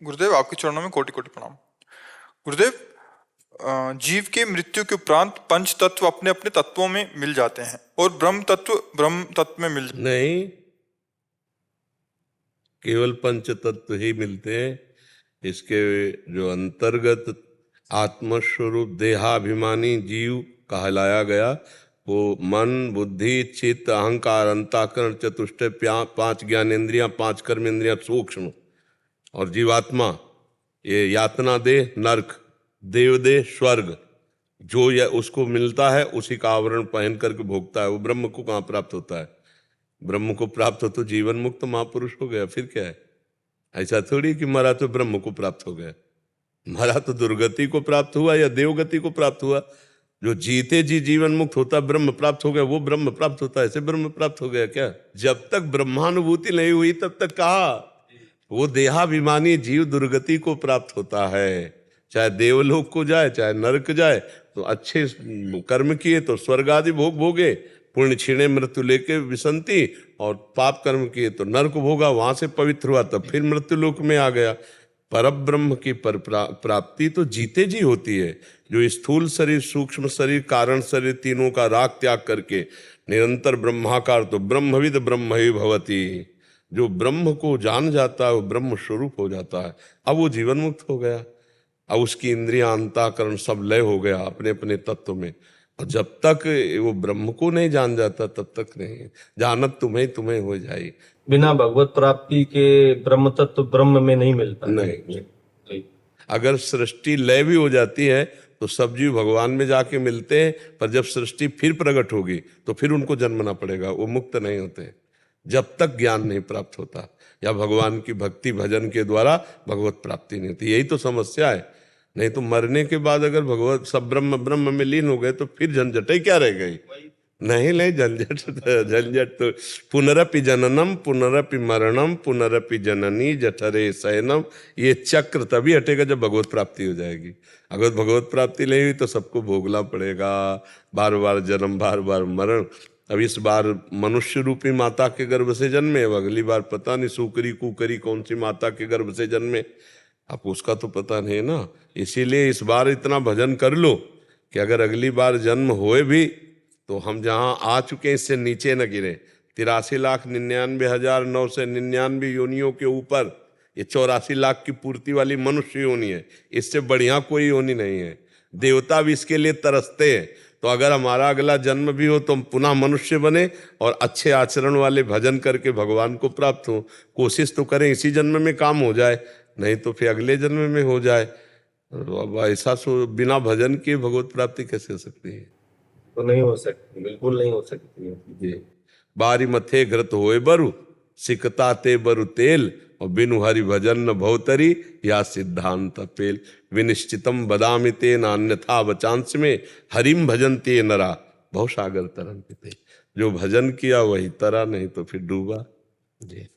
गुरुदेव, आपके चरणों में कोटि कोटि प्रणाम। गुरुदेव, जीव के मृत्यु के उपरांत पंच तत्व अपने अपने तत्वों में मिल जाते हैं और ब्रह्म तत्व में मिल नहीं, केवल पंच तत्व ही मिलते हैं। इसके जो अंतर्गत आत्मस्वरूप देहाभिमानी जीव कहलाया गया, वो मन, बुद्धि, चित्त, अहंकार, अंतःकरण, चतुष्टय, 5 ज्ञानेंद्रियां, 5 कर्मेंद्रियां सूक्ष्म, और जीवात्मा ये यातना देह, नरक, देवदेह, स्वर्ग, जो या उसको मिलता है उसी का आवरण पहन करके भोगता है। वो ब्रह्म को कहाँ प्राप्त होता है? ब्रह्म को प्राप्त हो तो जीवन मुक्त महापुरुष हो गया, फिर क्या है? ऐसा थोड़ी कि मरा तो ब्रह्म को प्राप्त हो गया, मरा तो दुर्गति को प्राप्त हुआ या देवगति को प्राप्त हुआ। जो जीते जी जीवन मुक्त होता, ब्रह्म प्राप्त हो गया, वो ब्रह्म प्राप्त होता है। ऐसे ब्रह्म प्राप्त हो गया क्या? जब तक ब्रह्मानुभूति नहीं हुई तब तक कहा वो देहाभिमानी जीव दुर्गति को प्राप्त होता है। चाहे देवलोक को जाए, चाहे नरक जाए, तो अच्छे कर्म किए तो स्वर्ग आदि भोग भोगे, पुण्य छीणे मृत्यु लेके विसंति, और पाप कर्म किए तो नरक भोगा, वहां से पवित्र हुआ तब फिर मृत्यु लोक में आ गया। परब्रह्म की प्राप्ति तो जीते जी होती है। जो स्थूल शरीर, सूक्ष्म शरीर, कारण शरीर, तीनों का राग त्याग करके निरंतर ब्रह्माकार, तो ब्रह्मविद ब्रह्म ही भवति। जो ब्रह्म को जान जाता है वो ब्रह्म स्वरूप हो जाता है। अब वो जीवन मुक्त हो गया, अब उसकी इंद्रियां, अंतःकरण सब लय हो गया अपने अपने तत्व में। और जब तक वो ब्रह्म को नहीं जान जाता तब तक नहीं। जानत तुम्हें तुम्हें हो जाए। बिना भगवत प्राप्ति के ब्रह्म तत्व ब्रह्म में नहीं मिलता। नहीं, अगर सृष्टि लय भी हो जाती है तो सब जीव भगवान में जाके मिलते हैं, पर जब सृष्टि फिर प्रकट होगी तो फिर उनको जन्मना पड़ेगा, वो मुक्त नहीं होते जब तक ज्ञान नहीं प्राप्त होता या भगवान की भक्ति भजन के द्वारा भगवत प्राप्ति नहीं होती। यही तो समस्या है। नहीं तो मरने के बाद अगर भगवत सब ब्रह्म में लीन हो गए तो फिर झंझट ही क्या रह गई? नहीं, झंझट तो पुनरपि जननम पुनरपि मरणम पुनरपि जननी जठरे शयनम, ये चक्र तभी हटेगा जब भगवत प्राप्ति हो जाएगी। अगर भगवत प्राप्ति नहीं हुई तो सबको भोगना पड़ेगा, बार बार जन्म, बार बार मरण। अब इस बार मनुष्य रूपी माता के गर्भ से जन्मे, अब अगली बार पता नहीं सूकरी कुकरी कौन सी माता के गर्भ से जन्मे, अब उसका तो पता नहीं ना। इसीलिए इस बार इतना भजन कर लो कि अगर अगली बार जन्म होए भी तो हम जहाँ आ चुके हैं इससे नीचे न गिरे। 83,99,999 योनियों के ऊपर ये 84 लाख की पूर्ति वाली मनुष्य योनि है, इससे बढ़िया कोई योनि नहीं है। देवता भी इसके लिए तरसते हैं। तो अगर हमारा अगला जन्म भी हो तो हम पुनः मनुष्य बने और अच्छे आचरण वाले भजन करके भगवान को प्राप्त हो। कोशिश तो करें इसी जन्म में काम हो जाए, नहीं तो फिर अगले जन्म में हो जाए। अब ऐसा बिना भजन के भगवत प्राप्ति कैसे हो सकती है? तो नहीं हो सकती, बिल्कुल नहीं हो सकती है जी। बारी मथे घृत होए बरु, सिकता ते बरु तेल, और बिनु हरि भजन न भवतरी या सिद्धांत पेल। विनिश्चितम बदामि ते नान्यथा वचांस में, हरिम भजन ते नरा भवसागर तरन पिते। जो भजन किया वही तरा, नहीं तो फिर डूबा। जी।